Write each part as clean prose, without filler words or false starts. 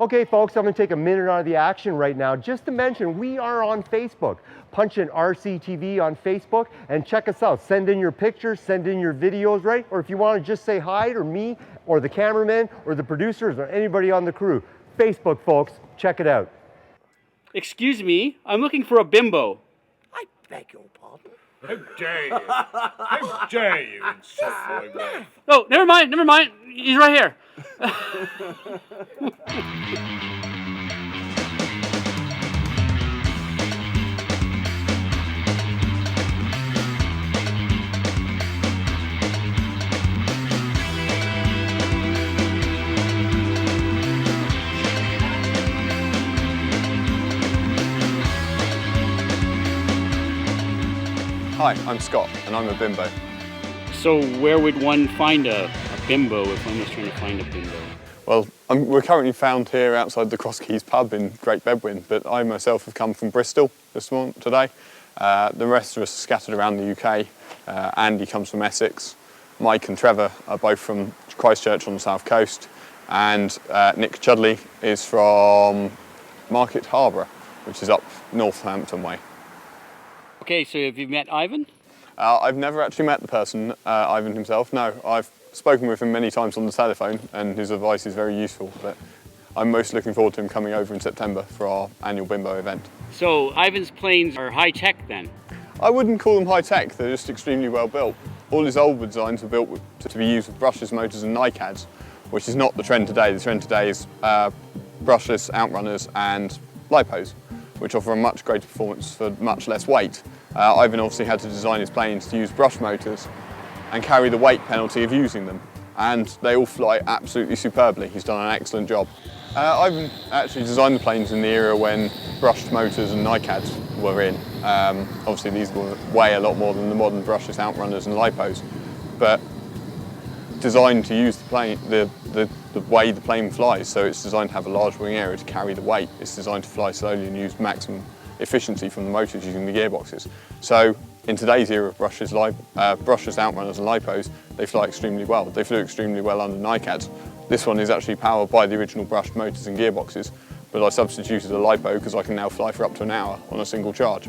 Okay folks, I'm going to take a minute out of the action right now just to mention we are on Facebook. Punch in RCTV on Facebook and check us out. Send in your pictures, send in your videos, right? Or if you want to just say hi to me or the cameraman or the producers or anybody on the crew. Facebook folks, check it out. Excuse me, I'm looking for a bimbo. I beg your pardon? How dare you? How dare you insult my wife? Oh, never mind. He's right here. Hi, I'm Scott and I'm a bimbo. So where would one find a bimbo if one was trying to find a bimbo? Well, we're currently found here outside the Cross Keys pub in Great Bedwyn, but I myself have come from Bristol today. The rest of us are scattered around the UK. Andy comes from Essex. Mike and Trevor are both from Christchurch on the south coast. And Nick Chudley is from Market Harborough, which is up Northampton way. Okay, so have you met Ivan? I've never actually met the person, Ivan himself. No, I've spoken with him many times on the telephone and his advice is very useful, but I'm most looking forward to him coming over in September for our annual BIMBO event. So Ivan's planes are high-tech then? I wouldn't call them high-tech, they're just extremely well built. All his old designs were built to be used with brushless motors and NICADs, which is not the trend today. The trend today is brushless outrunners and lipos, which offer a much greater performance for much less weight. Ivan obviously had to design his planes to use brush motors and carry the weight penalty of using them, and they all fly absolutely superbly. He's done an excellent job. Ivan actually designed the planes in the era when brushed motors and NICADs were in. Obviously these weigh a lot more than the modern brushless outrunners and lipos, but designed to use the plane, the way the plane flies, so it's designed to have a large wing area to carry the weight. It's designed to fly slowly and use maximum efficiency from the motors using the gearboxes. So in today's era of brushless outrunners and lipos, they fly extremely well. They flew extremely well under NICADs. This one is actually powered by the original brushed motors and gearboxes, but I substituted a lipo because I can now fly for up to an hour on a single charge.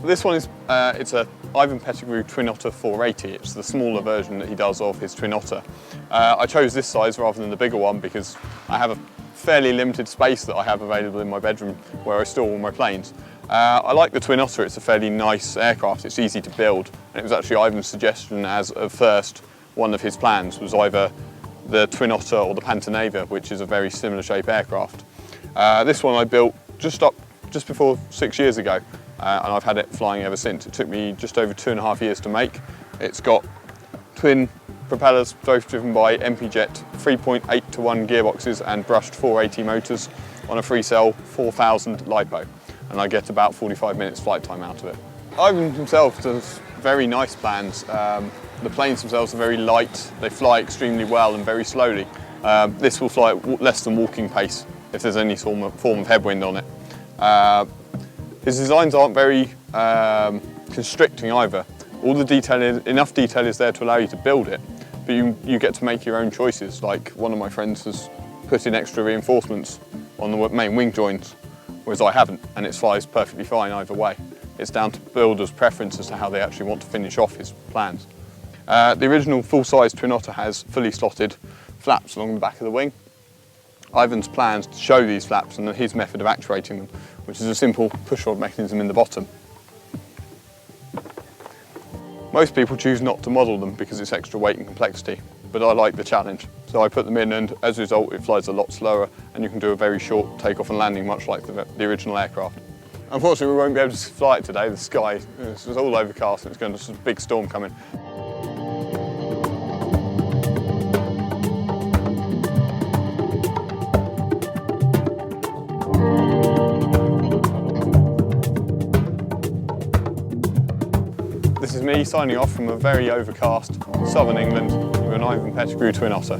This one is it's a Ivan Pettigrew Twin Otter 480. It's the smaller version that he does of his Twin Otter. I chose this size rather than the bigger one because I have a fairly limited space that I have available in my bedroom where I store all my planes. I like the Twin Otter. It's a fairly nice aircraft. It's easy to build, and it was actually Ivan's suggestion as of first one of his plans was either the Twin Otter or the Pantaneva, which is a very similar shape aircraft. This one I built just before 6 years ago, and I've had it flying ever since. It took me just over 2.5 years to make. It's got twin propellers, both driven by MPjet 3.8:1 gearboxes and brushed 480 motors on a free cell 4000 lipo, and I get about 45 minutes flight time out of it. Ivan himself does very nice plans. The planes themselves are very light, they fly extremely well and very slowly. This will fly at less than walking pace if there's any form of headwind on it. His designs aren't very constricting either. All the detail, enough detail is there to allow you to build it, but you get to make your own choices. Like one of my friends has put in extra reinforcements on the main wing joints, whereas I haven't, and it flies perfectly fine either way. It's down to builders' preference as to how they actually want to finish off his plans. The original full-size Twin Otter has fully slotted flaps along the back of the wing. Ivan's plans to show these flaps and his method of actuating them, which is a simple push-rod mechanism in the bottom. Most people choose not to model them because it's extra weight and complexity, but I like the challenge. So I put them in, and as a result it flies a lot slower and you can do a very short takeoff and landing, much like the original aircraft. Unfortunately we won't be able to fly it today. The sky is all overcast and it's going to be a big storm coming. This is me signing off from a very overcast southern England with an Ivan Pettigrew Twin Otter.